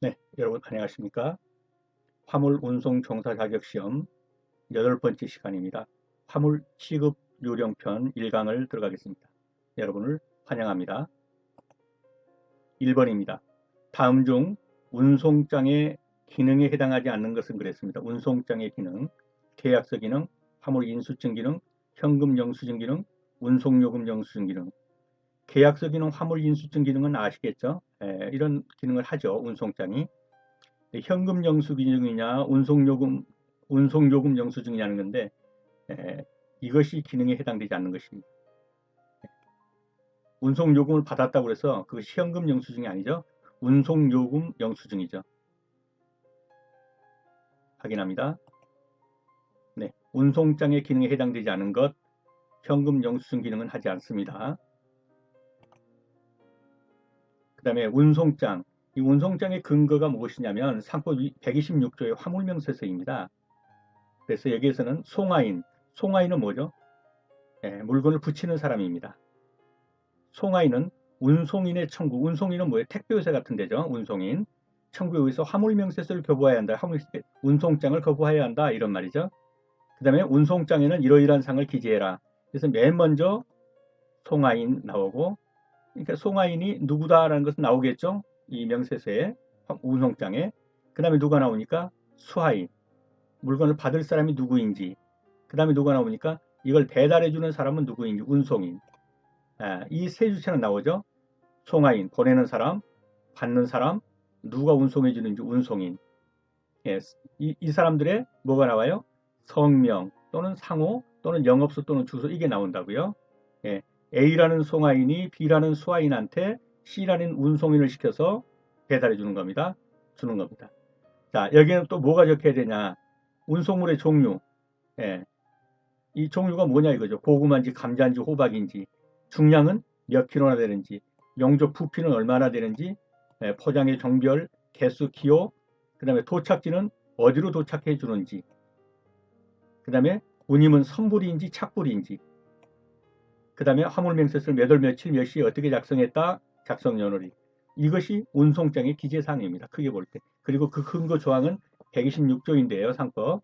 네, 여러분 안녕하십니까? 화물 운송 종사 자격 시험 8번째 시간입니다. 화물 취급 요령편 1강을 들어가겠습니다. 여러분을 환영합니다. 1번입니다. 다음 중 운송장의 기능에 해당하지 않는 것은 그랬습니다. 운송장의 기능, 계약서 기능, 화물 인수증 기능, 현금 영수증 기능, 운송요금 영수증 기능. 계약서 기능, 화물 인수증 기능은 아시겠죠? 이런 기능을 하죠. 운송장이. 현금 영수증이냐 운송요금 영수증이냐는 건데 이것이 기능에 해당되지 않는 것입니다. 운송요금을 받았다고 해서 그것이 현금 영수증이 아니죠. 운송요금 영수증이죠. 확인합니다. 네, 운송장의 기능에 해당되지 않은 것 현금 영수증 기능은 하지 않습니다. 그 다음에 운송장, 이 운송장의 근거가 무엇이냐면 상법 126조의 화물명세서입니다. 그래서 여기에서는 송화인은 뭐죠? 물건을 붙이는 사람입니다. 송화인은 운송인의 청구, 운송인은 뭐예요? 택배회사 같은 데죠. 운송인. 청구에 의해서 화물명세서를 거부해야 한다. 운송장을 거부해야 한다. 이런 말이죠. 그 다음에 운송장에는 이러이러한 사항을 기재해라. 그래서 맨 먼저 송화인 나오고, 그러니까 송화인이 누구다라는 것은 나오겠죠. 이 명세서에, 운송장에. 그 다음에 누가 나오니까 수하인, 물건을 받을 사람이 누구인지. 그 다음에 누가 나오니까 이걸 배달해주는 사람은 누구인지, 운송인. 이 세 주체는 나오죠. 송화인, 보내는 사람, 받는 사람, 누가 운송해 주는지 운송인. 예, 이 사람들의 뭐가 나와요? 성명 또는 상호 또는 영업소 또는 주소 이게 나온다고요. 예, A라는 송화인이 B라는 수화인한테 C라는 운송인을 시켜서 배달해 주는 겁니다. 주는 겁니다. 자, 여기는 또 뭐가 적혀야 되냐? 운송물의 종류. 예, 이 종류가 뭐냐 이거죠. 고구마인지 감자인지 호박인지, 중량은 몇 킬로나 되는지, 용접 부피는 얼마나 되는지, 포장의 종별, 개수, 기호, 그 다음에 도착지는 어디로 도착해 주는지, 그 다음에 운임은 선불인지 착불인지, 그 다음에 화물명세서를 몇 월 며칠 몇 시에 어떻게 작성했다, 작성연월일. 이것이 운송장의 기재사항입니다. 크게 볼 때. 그리고 그 근거 조항은 126조인데요. 상법.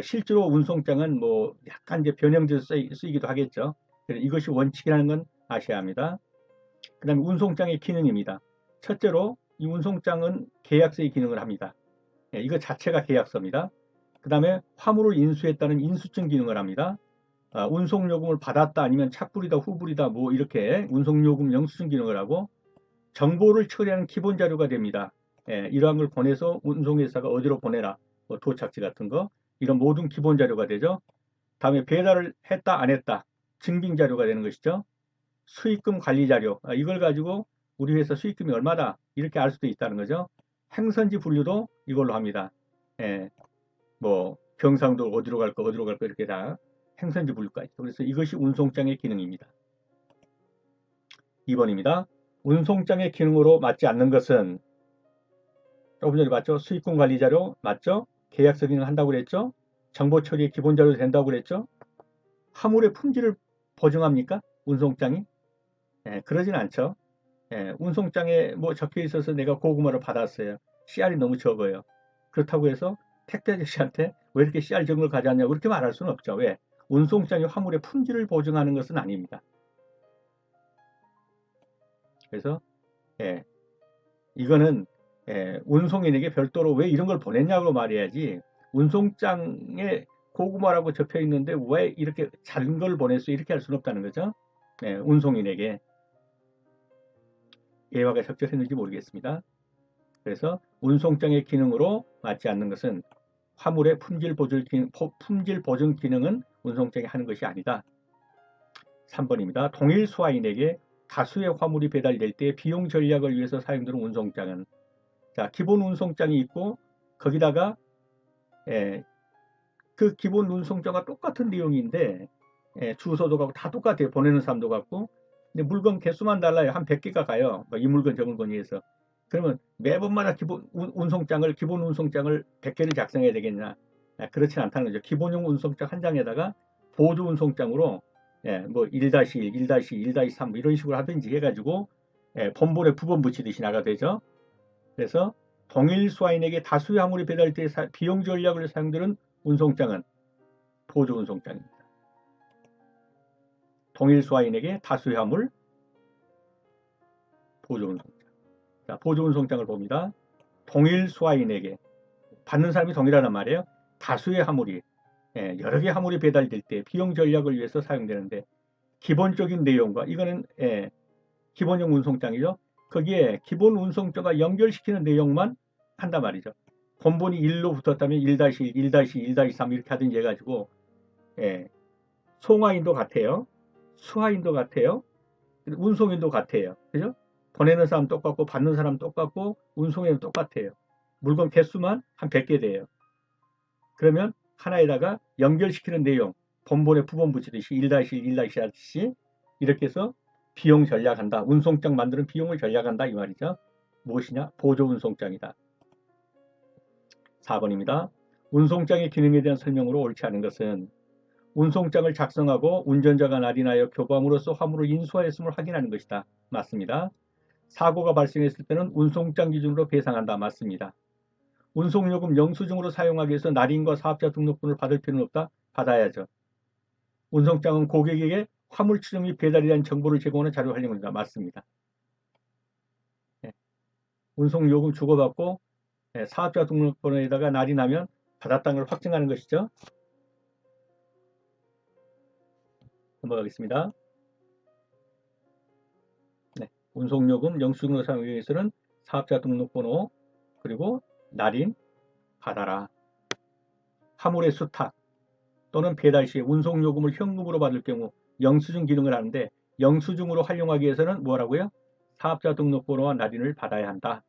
실제로 운송장은 뭐 약간 이제 변형돼서 쓰이기도 하겠죠. 이것이 원칙이라는 건 아셔야 합니다. 그 다음에 운송장의 기능입니다. 첫째로 이 운송장은 계약서의 기능을 합니다. 이거 자체가 계약서입니다. 그 다음에 화물을 인수했다는 인수증 기능을 합니다. 운송요금을 받았다 아니면 착불이다 후불이다 뭐 이렇게 운송요금 영수증 기능을 하고 정보를 처리하는 기본 자료가 됩니다. 이러한 걸 보내서 운송회사가 어디로 보내라 뭐 도착지 같은 거 이런 모든 기본 자료가 되죠. 다음에 배달을 했다 안 했다 증빙 자료가 되는 것이죠. 수익금 관리 자료 이걸 가지고 우리 회사 수익금이 얼마다 이렇게 알 수도 있다는 거죠. 행선지 분류도 이걸로 합니다. 뭐 경상도 어디로 갈까 이렇게 다 행선지 분류까지. 그래서 이것이 운송장의 기능입니다. 2번입니다. 운송장의 기능으로 맞지 않는 것은 조금 전에 맞죠? 수익금 관리 자료 맞죠? 계약서 기능 한다고 그랬죠? 정보 처리의 기본 자료 된다고 그랬죠? 화물의 품질을 보증합니까? 운송장이? 그러진 않죠. 운송장에 뭐 적혀 있어서 내가 고구마를 받았어요. 씨알이 너무 적어요. 그렇다고 해서 택배 아저씨한테 왜 이렇게 씨알 적은 걸 가져왔냐고 그렇게 말할 수는 없죠. 왜? 운송장이 화물의 품질을 보증하는 것은 아닙니다. 그래서 예, 이거는 운송인에게 별도로 왜 이런 걸 보냈냐고 말해야지 운송장에 고구마라고 적혀 있는데 왜 이렇게 작은 걸 보냈어 이렇게 할 수는 없다는 거죠. 운송인에게 예화가 적절했는지 모르겠습니다. 그래서 운송장의 기능으로 맞지 않는 것은 화물의 품질 보증 기능은 운송장이 하는 것이 아니다. 3번입니다. 동일 수화인에게 다수의 화물이 배달될 때 비용 전략을 위해서 사용되는 운송장은 자, 기본 운송장이 있고 거기다가 그 기본 운송장과 똑같은 내용인데 주소도 가고 다 똑같아요. 보내는 사람도 같고 근데 물건 개수만 달라요. 한 100개가 가요. 이 물건 저 물건이 해서 그러면 매번마다 기본 운송장을 100개를 작성해야 되겠냐? 그렇진 않다는 거죠. 기본용 운송장 한 장에다가 보조 운송장으로 뭐 1-1, 1-2, 1-3 이런 식으로 하든지 해가지고 본본에 부본 붙이듯이 나가 되죠. 그래서 동일 수화인에게 다수의 화물이 배달될 때 비용 전략을 사용되는 운송장은 보조 운송장입니다. 동일 수화인에게 다수의 화물, 보조 운송장. 자, 보조 운송장을 봅니다. 동일 수화인에게, 받는 사람이 동일하단 말이에요. 다수의 화물이, 여러 개의 화물이 배달될 때 비용 전략을 위해서 사용되는데, 기본적인 내용과, 이거는 기본형 운송장이죠. 거기에 기본 운송장과 연결시키는 내용만 한단 말이죠. 본본이 1로 붙었다면 1-1, 1-2, 1-3 이렇게 하든지 해가지고, 송화인도 같아요. 수화인도 같아요. 운송인도 같아요. 그죠? 보내는 사람 똑같고 받는 사람 똑같고 운송인은 똑같아요. 물건 개수만 한 100개 돼요. 그러면 하나에다가 연결시키는 내용, 본본에 부본 붙이듯이 1-1, 1-2 하듯이 이렇게 해서 비용 전략한다. 운송장 만드는 비용을 전략한다 이 말이죠. 무엇이냐? 보조 운송장이다. 4번입니다. 운송장의 기능에 대한 설명으로 옳지 않은 것은 운송장을 작성하고 운전자가 날인하여 교감으로써 화물을 인수하였음을 확인하는 것이다. 맞습니다. 사고가 발생했을 때는 운송장 기준으로 배상한다. 맞습니다. 운송요금 영수증으로 사용하기 위해서 날인과 사업자 등록번호를 받을 필요는 없다. 받아야죠. 운송장은 고객에게 화물 추정 및 배달에 대한 정보를 제공하는 자료 활용입니다. 맞습니다. 운송요금 주고받고 사업자 등록번호에다가 날인하면 받았다는 걸 확증하는 것이죠. 넘어가겠습니다. 운송요금 영수증으로 사용하기 위해서는 사업자 등록번호 그리고 날인 받아라. 화물의 수탁 또는 배달 시 운송요금을 현금으로 받을 경우 영수증 기능을 하는데 영수증으로 활용하기 위해서는 뭐라고요? 사업자 등록번호와 날인을 받아야 한다.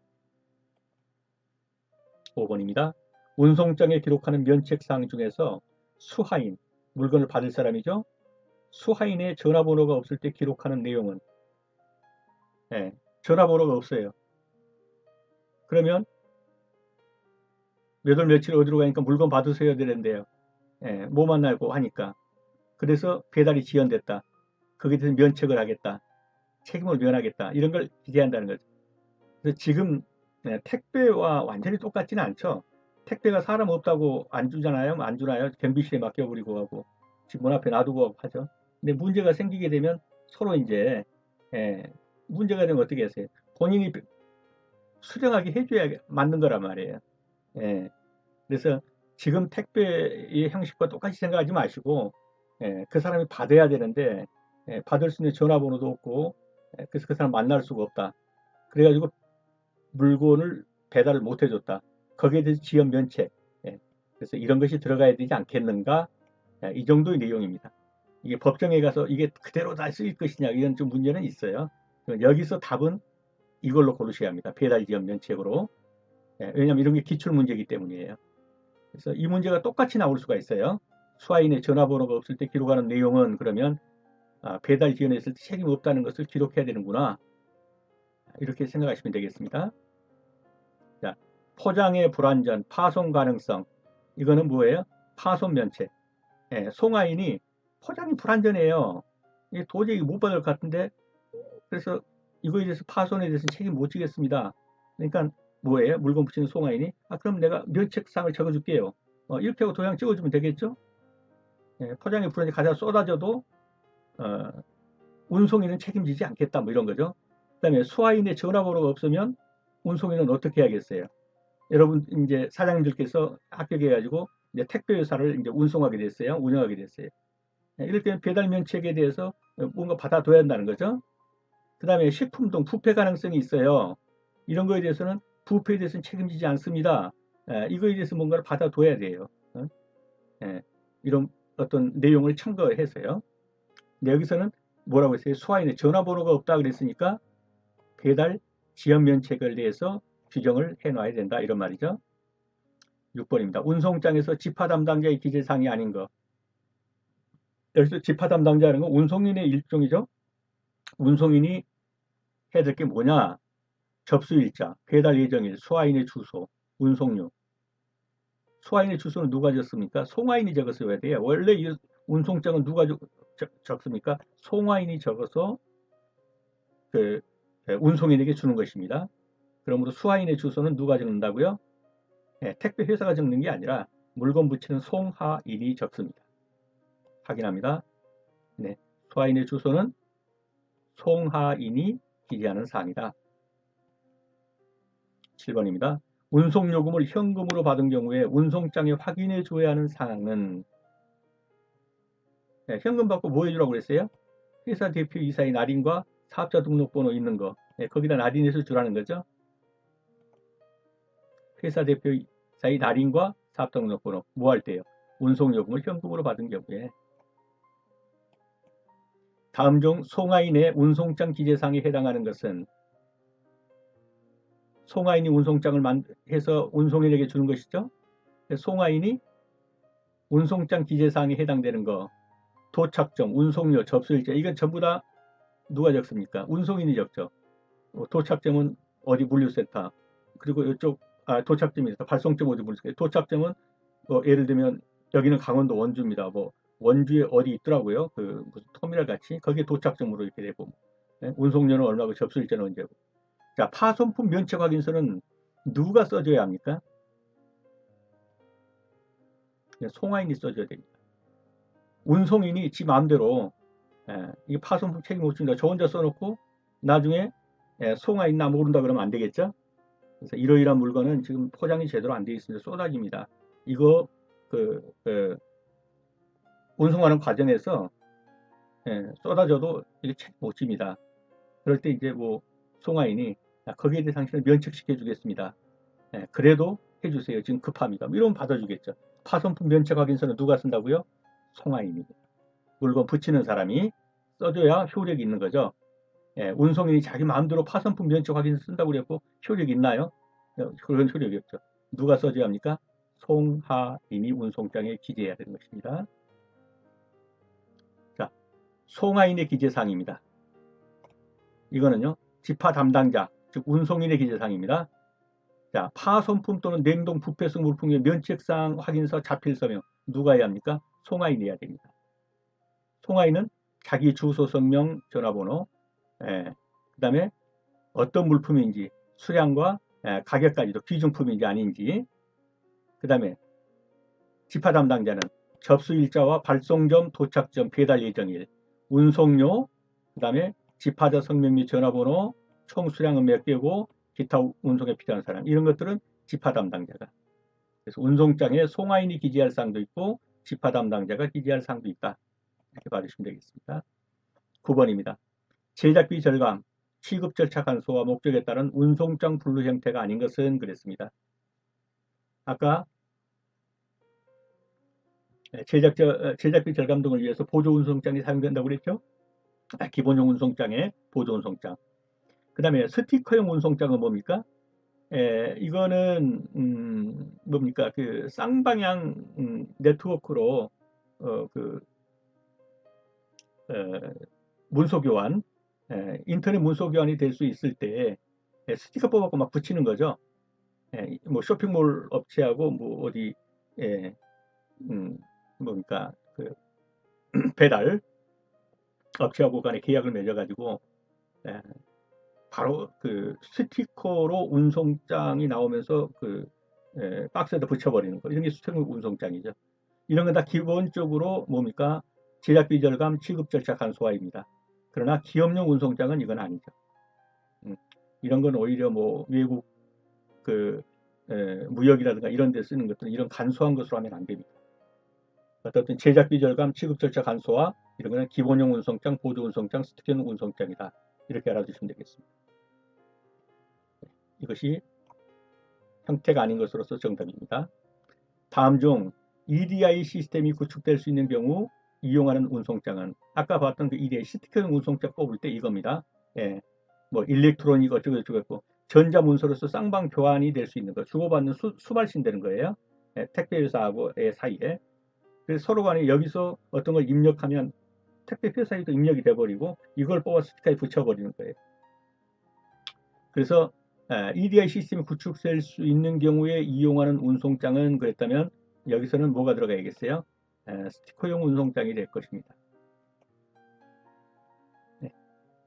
5번입니다. 운송장에 기록하는 면책사항 중에서 수하인, 물건을 받을 사람이죠. 수하인의 전화번호가 없을 때 기록하는 내용은 전화번호가 없어요. 그러면 몇 월 며칠 어디로 가니까 물건 받으셔야 되는데요. 뭐 만나고 하니까. 그래서 배달이 지연됐다. 거기에 대해서 면책을 하겠다. 책임을 면하겠다. 이런 걸 기대한다는 거죠. 그래서 지금 택배와 완전히 똑같지는 않죠. 택배가 사람 없다고 안 주잖아요. 안 주나요? 경비실에 맡겨버리고 하고 집 문 앞에 놔두고 하고 하죠. 근데 문제가 생기게 되면 서로 이제 문제가 되면 어떻게 하세요? 본인이 수령하게 해줘야 맞는 거란 말이에요. 그래서 지금 택배의 형식과 똑같이 생각하지 마시고 그 사람이 받아야 되는데 받을 수 있는 전화번호도 없고 그래서 그 사람 만날 수가 없다. 그래가지고 물건을 배달을 못 해줬다. 거기에 대해서 지연 면책. 그래서 이런 것이 들어가야 되지 않겠는가? 이 정도의 내용입니다. 이게 법정에 가서 이게 그대로 다 쓰일 것이냐 이런 좀 문제는 있어요. 여기서 답은 이걸로 고르셔야 합니다. 배달 지연 면책으로. 왜냐하면 이런 게 기출 문제이기 때문이에요. 그래서 이 문제가 똑같이 나올 수가 있어요. 수화인의 전화번호가 없을 때 기록하는 내용은 그러면 배달 지연했을 때 책임 없다는 것을 기록해야 되는구나. 이렇게 생각하시면 되겠습니다. 자, 포장의 불완전, 파손 가능성. 이거는 뭐예요? 파손 면책. 송화인이 포장이 불완전해요. 이게 도저히 못 받을 것 같은데 그래서 이거에 대해서 파손에 대해서는 책임 못 지겠습니다. 그러니까 뭐예요? 물건 붙이는 송화인이 그럼 내가 면책상을 적어줄게요. 이렇게 하고 도장 찍어주면 되겠죠? 포장이 불완전히 가져다 쏟아져도 운송인은 책임지지 않겠다 뭐 이런 거죠. 그 다음에 수화인의 전화번호가 없으면 운송인은 어떻게 해야겠어요? 여러분 이제 사장님들께서 합격해가지고 이제 택배 회사를 이제 운송하게 됐어요. 운영하게 됐어요. 이럴 때는 배달 면책에 대해서 뭔가 받아둬야 한다는 거죠. 그 다음에 식품 등 부패 가능성이 있어요. 이런 거에 대해서는 부패에 대해서는 책임지지 않습니다. 이거에 대해서 뭔가를 받아둬야 돼요. 이런 어떤 내용을 첨가해서요. 근데 여기서는 뭐라고 했어요? 수화인의 전화번호가 없다 그랬으니까 배달 지연 면책을 대해서 규정을 해놔야 된다 이런 말이죠. 6번입니다. 운송장에서 지파 담당자의 기재사항이 아닌 것. 여기서 지파 담당자라는 건 운송인의 일종이죠. 운송인이 해야 될 게 뭐냐? 접수일자, 배달 예정일, 수화인의 주소, 운송료. 수화인의 주소는 누가 적습니까? 송화인이 적었어야 돼요. 원래 이 운송장은 누가 적습니까? 송화인이 적어서 그 운송인에게 주는 것입니다. 그러므로 수하인의 주소는 누가 적는다고요? 택배 회사가 적는 게 아니라 물건 붙이는 송하인이 적습니다. 확인합니다. 네, 수하인의 주소는 송하인이 기재하는 사항이다. 7번입니다. 운송요금을 현금으로 받은 경우에 운송장에 확인해 줘야 하는 사항은 현금 받고 뭐 해주라고 그랬어요? 회사 대표 이사의 날인과 사업자 등록번호 있는 거 거기다 날인해서 주라는 거죠. 회사 대표 이사의 날인과 사업자 등록번호 뭐 할 때요? 운송요금을 현금으로 받은 경우에. 다음 중 송하인의 운송장 기재사항에 해당하는 것은 송하인이 운송장을 해서 운송인에게 주는 것이죠. 송하인이 운송장 기재사항에 해당되는 거 도착점, 운송료, 접수일자 이건 전부 다 누가 적습니까? 운송인이 적죠. 도착점은 어디 물류센터 그리고 이쪽 도착점이 있어 발송점 어디 물류센터 도착점은 예를 들면 여기는 강원도 원주입니다. 뭐 원주에 어디 있더라고요. 그 무슨 터미널 같이 거기에 도착점으로 이렇게 되고 운송료는 얼마고 접수일자는 언제고. 자, 파손품 면책 확인서는 누가 써줘야 합니까? 송하인이 써줘야 됩니다. 운송인이 지 마음대로 이 파손품 책임 못 진다. 저 혼자 써놓고 나중에 송하인 나 모른다 그러면 안 되겠죠? 그래서 이러이러한 물건은 지금 포장이 제대로 안 되어 있습니다. 쏟아집니다. 이거 운송하는 과정에서 쏟아져도 이게 책 못 집니다. 그럴 때 이제 뭐 송하인이 거기에 대해 당신을 면책시켜 주겠습니다. 그래도 해주세요. 지금 급합니다. 이러면 받아주겠죠. 파손품 면책 확인서는 누가 쓴다고요? 송하인이. 물건 붙이는 사람이 써줘야 효력이 있는 거죠. 운송인이 자기 마음대로 파손품 면책 확인서 쓴다고 그랬고 효력이 있나요? 그런 효력이 없죠. 누가 써줘야 합니까? 송하인이 운송장에 기재해야 되는 것입니다. 자, 송하인의 기재사항입니다. 이거는요, 지파 담당자, 즉 운송인의 기재사항입니다. 자, 파손품 또는 냉동 부패성 물품의 면책사항 확인서 자필 서명 누가 해야 합니까? 송하인이 해야 됩니다. 송하인은 자기 주소, 성명, 전화번호, 그 다음에 어떤 물품인지 수량과 가격까지도 귀중품인지 아닌지, 그 다음에 지파 담당자는 접수일자와 발송점, 도착점, 배달 예정일, 운송료, 그 다음에 지파자 성명 및 전화번호, 총 수량은 몇 개고 기타 운송에 필요한 사람 이런 것들은 지파 담당자가. 그래서 운송장에 송하인이 기재할 사항도 있고 지파 담당자가 기재할 사항도 있다. 이렇게 봐주시면 되겠습니다. 9번입니다. 제작비 절감, 취급 절차 간소화 목적에 따른 운송장 분류 형태가 아닌 것은 그랬습니다. 아까 제작비 절감 등을 위해서 보조 운송장이 사용된다고 그랬죠? 기본용 운송장에 보조 운송장. 그 다음에 스티커용 운송장은 뭡니까? 이거는 뭡니까? 그 쌍방향 네트워크로 문서 교환, 인터넷 문서 교환이 될 수 있을 때 스티커 뽑아갖고 막 붙이는 거죠. 뭐 쇼핑몰 업체하고 뭐 어디 뭡니까 그 배달 업체하고 간에 계약을 맺어가지고 바로 그 스티커로 운송장이 나오면서 그 박스에다 붙여버리는 거 이런 게 수평 운송장이죠. 이런 건 다 기본적으로 뭡니까 제작비 절감, 취급 절차 간소화입니다. 그러나 기업용 운송장은 이건 아니죠. 이런 건 오히려 뭐 외국 그 무역이라든가 이런 데 쓰는 것들은 이런 간소한 것으로 하면 안 됩니다. 어쨌든 제작비 절감, 취급 절차 간소화 이런 거는 기본용 운송장, 보조 운송장, 스티커용 운송장이다. 이렇게 알아두시면 되겠습니다. 이것이 형태가 아닌 것으로서 정답입니다. 다음 중 EDI 시스템이 구축될 수 있는 경우 이용하는 운송장은 아까 봤던 그 EDI 스티커용 운송장 뽑을 때 이겁니다. 뭐 일렉트로닉 어쩌고 했고 전자문서로서 쌍방 교환이 될 수 있는 거 주고받는 수발신 되는 거예요. 택배회사하고의 사이에. 그래서 서로 간에 여기서 어떤 걸 입력하면 택배 회사에도 입력이 돼버리고 이걸 뽑아 스티커에 붙여버리는 거예요. 그래서 EDI 시스템이 구축될 수 있는 경우에 이용하는 운송장은 그랬다면 여기서는 뭐가 들어가야겠어요? 스티커용 운송장이 될 것입니다.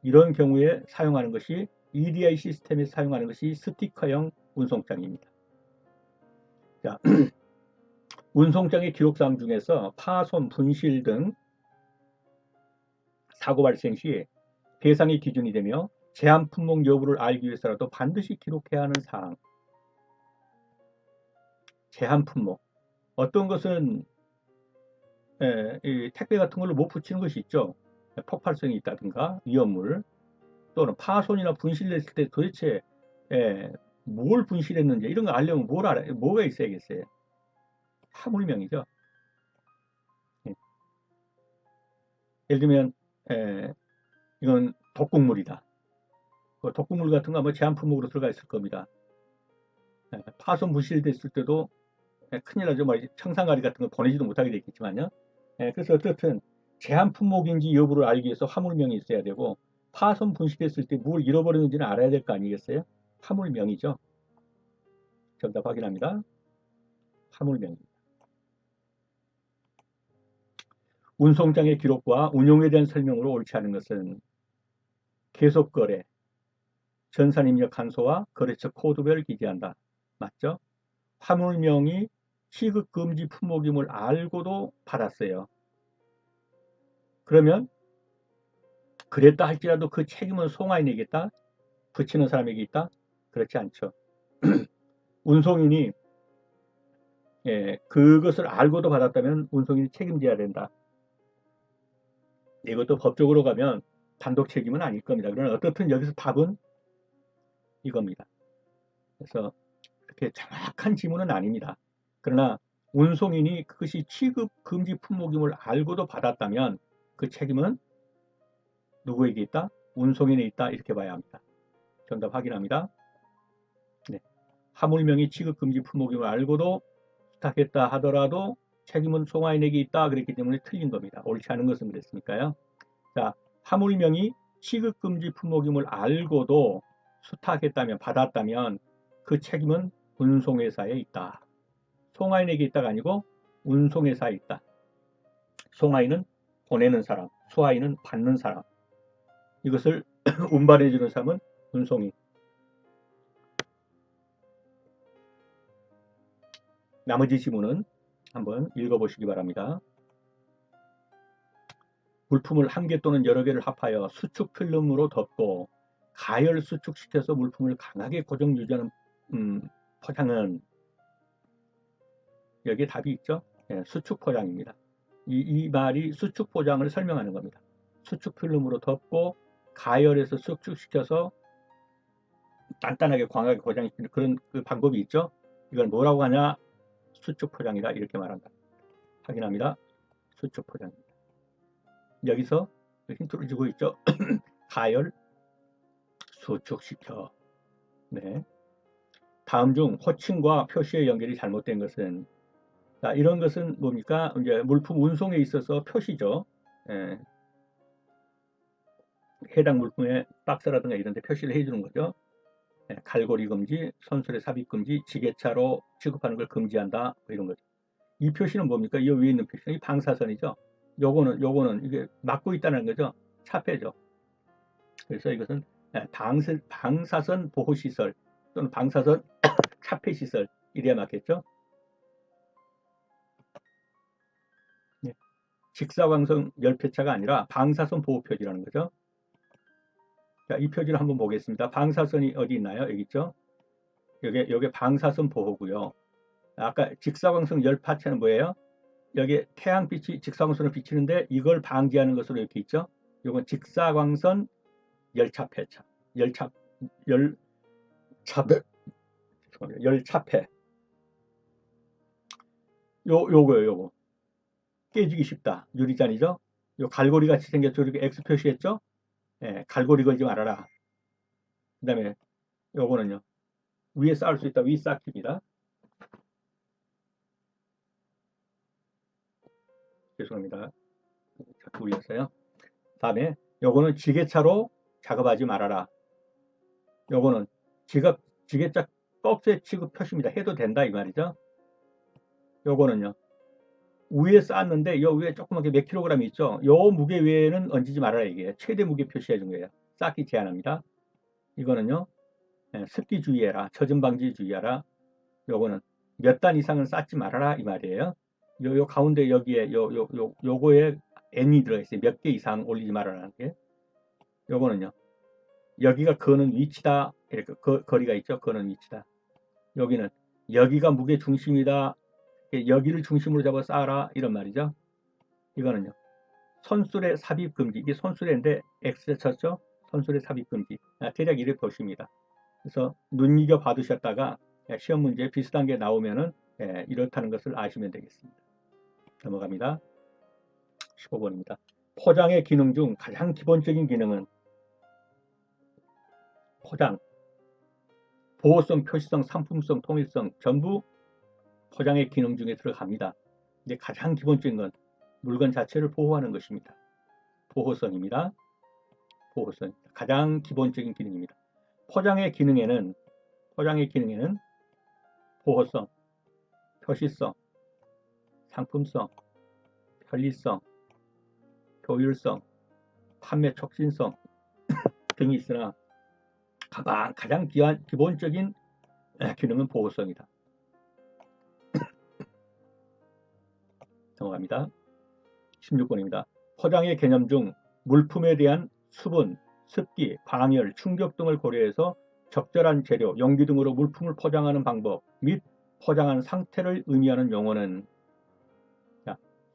이런 경우에 사용하는 것이 EDI 시스템에 사용하는 것이 스티커형 운송장입니다. 자, 운송장의 기록사항 중에서 파손, 분실 등 사고 발생 시 배상의 기준이 되며 제한 품목 여부를 알기 위해서라도 반드시 기록해야 하는 사항. 제한 품목. 어떤 것은 이 택배 같은 걸로 못 붙이는 것이 있죠. 폭발성이 있다든가 위험물, 또는 파손이나 분실했을 때 도대체 뭘 분실했는지 이런 거 알려면 뭐가 있어야겠어요? 화물명이죠. 예. 예를 들면 이건 독극물이다. 그 독극물 같은 거 아마 제한 품목으로 들어가 있을 겁니다. 파손 분실됐을 때도 큰일 나죠. 뭐 청산가리 같은 거 보내지도 못하게 되겠지만요. 그래서 어떻든 제한 품목인지 여부를 알기 위해서 화물명이 있어야 되고, 파손 분실했을 때 뭘 잃어버렸는지는 알아야 될 거 아니겠어요? 화물명이죠. 정답 확인합니다. 화물명입니다. 운송장의 기록과 운용에 대한 설명으로 옳지 않은 것은 계속거래, 전산입력 간소와 거래처 코드별을 기재한다. 맞죠? 화물명이 취급금지 품목임을 알고도 받았어요. 그러면 그랬다 할지라도 그 책임은 송화인에게다? 붙이는 사람에게 있다? 그렇지 않죠. 운송인이 그것을 알고도 받았다면 운송인이 책임져야 된다. 이것도 법적으로 가면 단독 책임은 아닐 겁니다. 그러나 어떻든 여기서 답은 이겁니다. 그래서 그렇게 정확한 지문은 아닙니다. 그러나 운송인이 그것이 취급 금지 품목임을 알고도 받았다면 그 책임은 누구에게 있다? 운송인에 있다. 이렇게 봐야 합니다. 정답 확인합니다. 네. 화물명이 취급 금지 품목임을 알고도 수탁했다 하더라도 책임은 송화인에게 있다. 그랬기 때문에 틀린 겁니다. 옳지 않은 것은 그랬으니까요. 자, 화물명이 취급 금지 품목임을 알고도 수탁했다면, 받았다면 그 책임은 운송회사에 있다. 송화인에게 있다가 아니고 운송회사에 있다. 송화인은 보내는 사람, 수화인은 받는 사람. 이것을 운반해주는 사람은 운송인. 나머지 지문은 한번 읽어보시기 바랍니다. 물품을 한 개 또는 여러 개를 합하여 수축 필름으로 덮고 가열 수축시켜서 물품을 강하게 고정 유지하는 포장은, 여기에 답이 있죠. 수축 포장입니다. 이 말이 수축 포장을 설명하는 겁니다. 수축 필름으로 덮고 가열해서 수축시켜서 단단하게 강하게 고정시키는 그런 그 방법이 있죠. 이걸 뭐라고 하냐? 수축 포장이다. 이렇게 말한다. 확인합니다. 수축 포장입니다. 여기서 힌트를 주고 있죠. 가열, 수축시켜. 네. 다음 중 호칭과 표시의 연결이 잘못된 것은, 자, 이런 것은 뭡니까? 이제 물품 운송에 있어서 표시죠. 해당 물품의 박스라든가 이런 데 표시를 해주는 거죠. 갈고리 금지, 선술의 삽입 금지, 지게차로 취급하는 걸 금지한다. 뭐 이런 거죠. 이 표시는 뭡니까? 이 위에 있는 표시는 이 방사선이죠. 요거는 이게 막고 있다는 거죠. 차폐죠. 그래서 이것은 방사선 보호시설 또는 방사선 차폐시설 이래야 맞겠죠. 네. 직사광선 열폐차가 아니라 방사선 보호 표지라는 거죠. 자, 이 표지를 한번 보겠습니다. 방사선이 어디 있나요? 여기 있죠. 여기 방사선 보호고요. 아까 직사광선 열파체는 뭐예요? 여기 태양빛이 직사광선을 비치는데 이걸 방지하는 것으로 이렇게 있죠. 이건 직사광선 열차폐차, 열차폐. 요거요, 요거. 깨지기 쉽다. 유리잔이죠. 요 갈고리 같이 생겼죠. 이렇게 X 표시했죠. 갈고리 걸지 말아라. 그 다음에 요거는요. 위에 쌓을 수 있다. 위 쌓기입니다. 죄송합니다. 자꾸 올렸어요. 다음에 요거는 지게차로 작업하지 말아라. 요거는 지게차 박스에 취급 표시입니다. 해도 된다 이 말이죠. 요거는요. 위에 쌓았는데 요 위에 조그맣게 몇 킬로그램 있죠. 요 무게 외에는 얹지 말아라 이게 최대 무게 표시해 준 거예요. 쌓기 제한합니다. 이거는요, 습기 주의해라, 젖은 방지 주의하라. 요거는 몇 단 이상은 쌓지 말아라 이 말이에요. 요 가운데 여기에 요거에 n이 들어있어요. 몇 개 이상 올리지 말아라는 게. 요거는요, 여기가 거는 위치다. 이렇게 거리가 있죠. 거는 위치다. 여기는 여기가 무게 중심이다. 여기를 중심으로 잡아 쌓아라 이런 말이죠. 이거는요, 선술의 삽입 금지. 이게 선술인데 X에 쳤죠. 선술의 삽입 금지. 대략 이렇게 보십니다. 그래서 눈여겨 봐두셨다가 시험 문제 비슷한 게 나오면은 이렇다는 것을 아시면 되겠습니다. 넘어갑니다. 15번입니다. 포장의 기능 중 가장 기본적인 기능은 포장, 보호성, 표시성, 상품성, 통일성 전부 포장의 기능 중에 들어갑니다. 근데 가장 기본적인 건 물건 자체를 보호하는 것입니다. 보호성입니다. 보호성. 가장 기본적인 기능입니다. 포장의 기능에는 보호성, 표시성, 상품성, 편리성, 효율성, 판매 촉진성 등이 있으나 가장 기본적인 기능은 보호성이다. 넘어갑니다. 16번입니다. 포장의 개념 중 물품에 대한 수분, 습기, 방열, 충격 등을 고려해서 적절한 재료, 용기 등으로 물품을 포장하는 방법 및 포장한 상태를 의미하는 용어는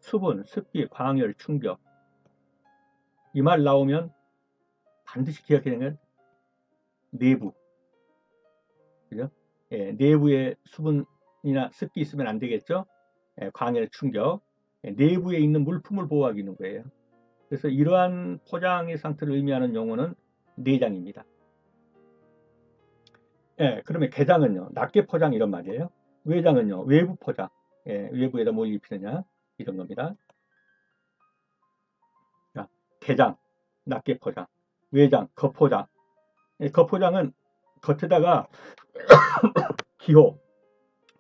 수분, 습기, 방열, 충격. 이 말 나오면 반드시 기억해야 되는 건 내부. 그죠? 내부에 수분이나 습기 있으면 안 되겠죠? 광열, 충격. 내부에 있는 물품을 보호하기 있는 거예요. 그래서 이러한 포장의 상태를 의미하는 용어는 내장입니다. 그러면 개장은요, 낱개 포장 이런 말이에요. 외장은요, 외부 포장. 외부에다 뭘 입히느냐 이런 겁니다. 자, 개장, 낱개 포장. 외장, 겉포장. 겉포장은 겉에다가 기호,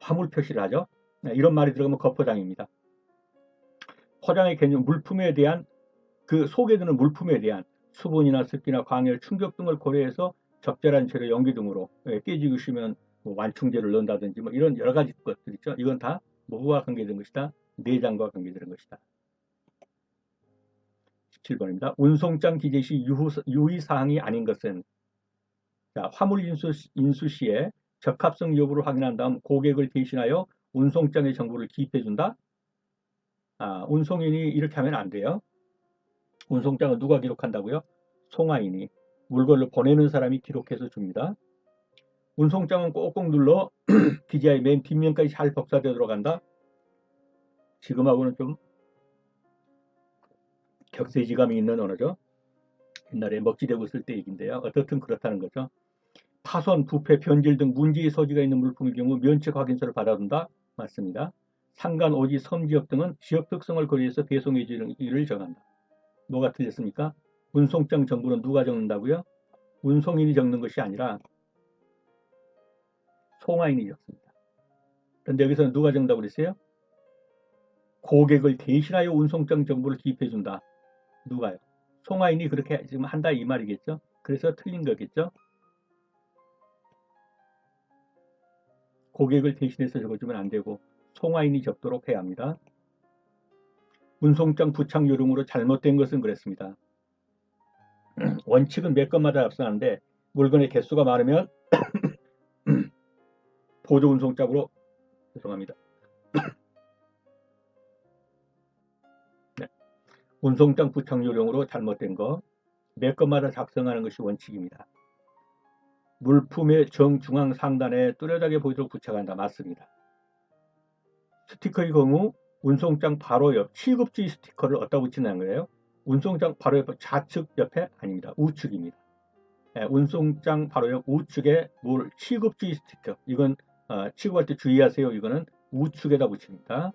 화물 표시를 하죠. 이런 말이 들어가면 겉포장입니다. 포장의 개념, 물품에 대한 그 속에 드는 물품에 대한 수분이나 습기나 광열, 충격 등을 고려해서 적절한 재료, 용기 등으로 깨지고 싶으면 뭐 완충제를 넣는다든지 뭐 이런 여러 가지 것들 있죠. 이건 다 뭐와 관계된 것이다? 내장과 관계되는 것이다. 17번입니다. 운송장 기재 시 유의사항이 아닌 것은 자, 화물 인수 시에 적합성 여부를 확인한 다음 고객을 대신하여 운송장의 정보를 기입해 준다. 운송인이 이렇게 하면 안 돼요. 운송장은 누가 기록한다고요? 송화인이. 물건을 보내는 사람이 기록해서 줍니다. 운송장은 꼭꼭 눌러 기재의 맨 뒷면까지 잘 복사되도록 한다. 지금하고는 좀 격세지감이 있는 언어죠. 옛날에 먹지대고 쓸 때 얘기인데요. 어떻든 그렇다는 거죠. 파손, 부패, 변질 등 문제의 소지가 있는 물품의 경우 면책 확인서를 받아둔다. 맞습니다. 상간, 오지, 섬 지역 등은 지역 특성을 고려해서 배송의 일을 정한다. 뭐가 틀렸습니까? 운송장 정보는 누가 적는다고요? 운송인이 적는 것이 아니라 송화인이 적습니다. 그런데 여기서는 누가 적는다고 그랬어요? 고객을 대신하여 운송장 정보를 기입해 준다. 누가요? 송화인이 그렇게 지금 한다 이 말이겠죠? 그래서 틀린 거겠죠? 고객을 대신해서 적어주면 안 되고 송화인이 적도록 해야 합니다. 운송장 부착 요령으로 잘못된 것은 그랬습니다. 원칙은 몇 건마다 앞서는데 물건의 개수가 많으면 보조 운송장으로 죄송합니다. 네. 운송장 부착 요령으로 잘못된 거 몇 건마다 작성하는 것이 원칙입니다. 물품의 정중앙 상단에 뚜렷하게 보이도록 부착한다. 맞습니다. 스티커의 경우 운송장 바로 옆 취급주의 스티커를 어디다 붙이는 거예요? 운송장 바로 옆 좌측 옆에 아닙니다. 우측입니다. 운송장 바로 옆 우측에 취급주의 스티커. 이건 취급할 때 주의하세요. 이거는 우측에다 붙입니다.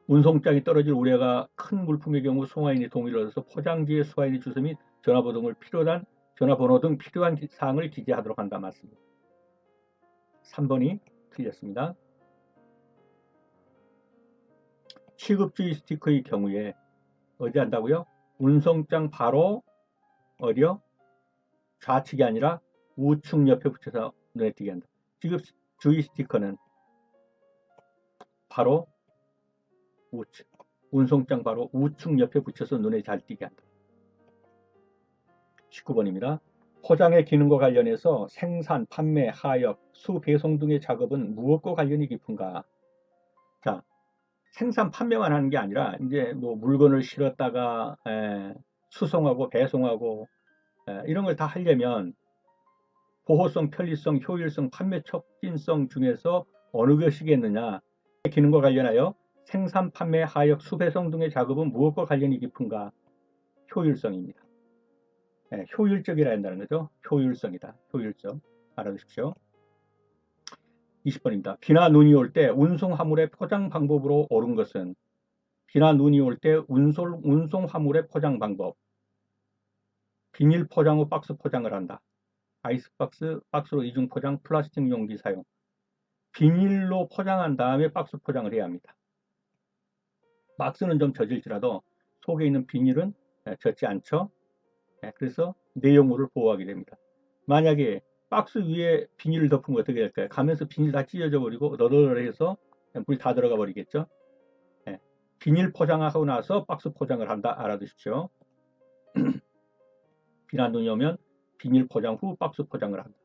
운송장이 떨어질 우려가 큰 물품의 경우 송화인이 동의를 얻어서 포장지에 수화인의 주소 및 전화번호 등 필요한 사항을 기재하도록 한다. 맞습니다. 3번이 틀렸습니다. 취급주의 스티커의 경우에 어디 한다고요? 운송장 바로 어디요? 좌측이 아니라 우측 옆에 붙여서 눈에 띄게 한다. 지금 주의 스티커는 바로 우측, 운송장 바로 우측 옆에 붙여서 눈에 잘 띄게 한다. 19번입니다. 포장의 기능과 관련해서 생산, 판매, 하역, 수배송 등의 작업은 무엇과 관련이 깊은가? 자, 생산, 판매만 하는 게 아니라 이제 뭐 물건을 실었다가 수송하고 배송하고 이런 걸 다 하려면 보호성, 편리성, 효율성, 판매 촉진성 중에서 어느 것이겠느냐? 기능과 관련하여 생산, 판매, 하역, 수배송 등의 작업은 무엇과 관련이 깊은가? 효율성입니다. 효율적이라 한다는 거죠. 효율성이다. 효율성. 알아두십시오. 20번입니다. 비나 눈이 올 때 운송 화물의 포장 방법으로 옳은 것은 비나 눈이 올 때 운송 화물의 포장 방법. 비닐 포장 후 박스 포장을 한다. 아이스박스, 박스로 이중 포장, 플라스틱 용기 사용. 비닐로 포장한 다음에 박스 포장을 해야 합니다. 박스는 좀 젖을지라도 속에 있는 비닐은 젖지 않죠. 그래서 내용물을 보호하게 됩니다. 만약에 박스 위에 비닐을 덮으면 어떻게 될까요? 가면서 비닐 다 찢어져 버리고 너덜너덜해서 물 다 들어가 버리겠죠. 비닐 포장하고 나서 박스 포장을 한다. 알아두십시오. 비나 눈이 오면 비닐 포장 후 박스 포장을 한다.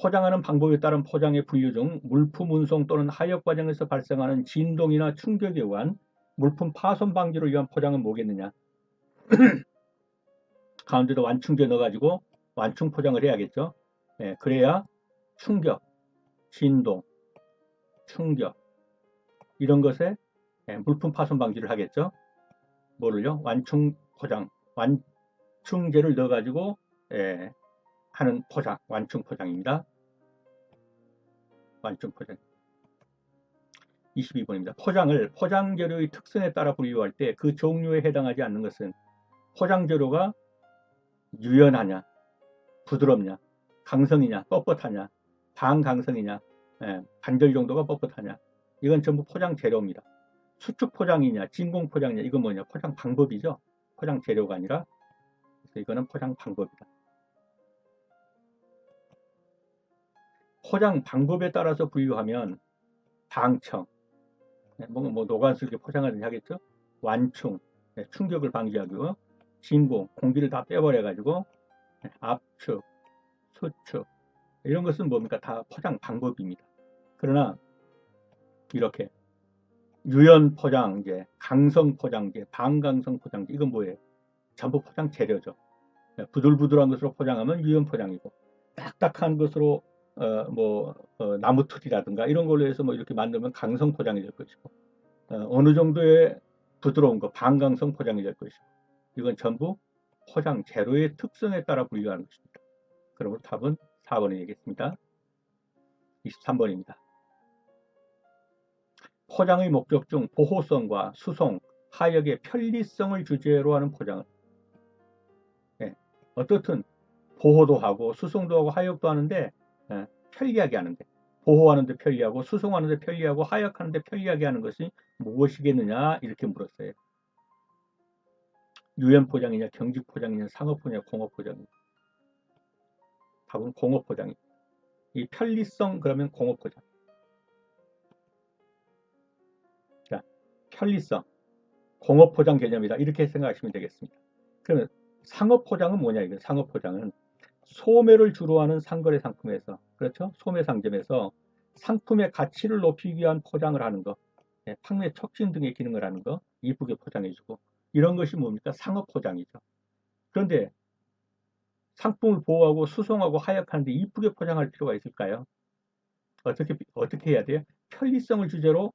포장하는 방법에 따른 포장의 분류 중 물품 운송 또는 하역 과정에서 발생하는 진동이나 충격에 의한 물품 파손 방지를 위한 포장은 뭐겠느냐? 가운데도 완충제 넣어가지고 완충 포장을 해야겠죠. 그래야 충격, 진동, 충격 이런 것에 물품 파손 방지를 하겠죠. 뭐를요? 완충 포장, 완충제를 넣어가지고 하는 포장, 완충 포장입니다. 완충 포장. 22번입니다. 포장을 포장 재료의 특성에 따라 분류할 때 그 종류에 해당하지 않는 것은 포장 재료가 유연하냐, 부드럽냐, 강성이냐, 뻣뻣하냐, 반강성이냐, 반절 정도가 뻣뻣하냐. 이건 전부 포장 재료입니다. 수축 포장이냐, 진공 포장이냐, 이건 뭐냐? 포장 방법이죠. 포장 재료가 아니라. 그래서 이거는 포장 방법이다. 포장 방법에 따라서 분류하면 방청, 뭐 노관슬게 포장하든지 하겠죠. 완충, 충격을 방지하고요. 진공, 공기를 다 빼버려 가지고 압축, 수축 이런 것은 뭡니까? 다 포장 방법입니다. 그러나 이렇게 유연 포장재, 강성 포장재, 반강성 포장재 이건 뭐예요? 전부 포장 재료죠. 부들부들한 것으로 포장하면 유연 포장이고 딱딱한 것으로 나무 틀이라든가 이런 걸로 해서 뭐 이렇게 만들면 강성 포장이 될 것이고 어느 정도의 부드러운 거 반강성 포장이 될 것이고 이건 전부 포장 재료의 특성에 따라 분류하는 것입니다. 그러므로 답은 4번에 되겠습니다. 23번입니다. 포장의 목적 중 보호성과 수송, 하역의 편리성을 주제로 하는 포장은 어떻든 보호도 하고 수송도 하고 하역도 하는데 편리하게 하는데 보호하는데 편리하고 수송하는데 편리하고 하역하는데 편리하게 하는 것이 무엇이겠느냐 이렇게 물었어요. 유연 포장이냐 경직 포장이냐 상업 포장이냐 공업 포장이냐. 답은 공업 포장입니다. 이 편리성 그러면 공업 포장. 자, 편리성 공업 포장 개념이다 이렇게 생각하시면 되겠습니다. 그러면 상업 포장은 뭐냐 이거 상업 포장은 소매를 주로 하는 상거래 상품에서 그렇죠? 소매 상점에서 상품의 가치를 높이기 위한 포장을 하는 거 판매 촉진 등의 기능을 하는 거 이쁘게 포장해주고 이런 것이 뭡니까? 상업 포장이죠. 그런데 상품을 보호하고 수송하고 하역하는데 이쁘게 포장할 필요가 있을까요? 어떻게 해야 돼요? 편리성을 주제로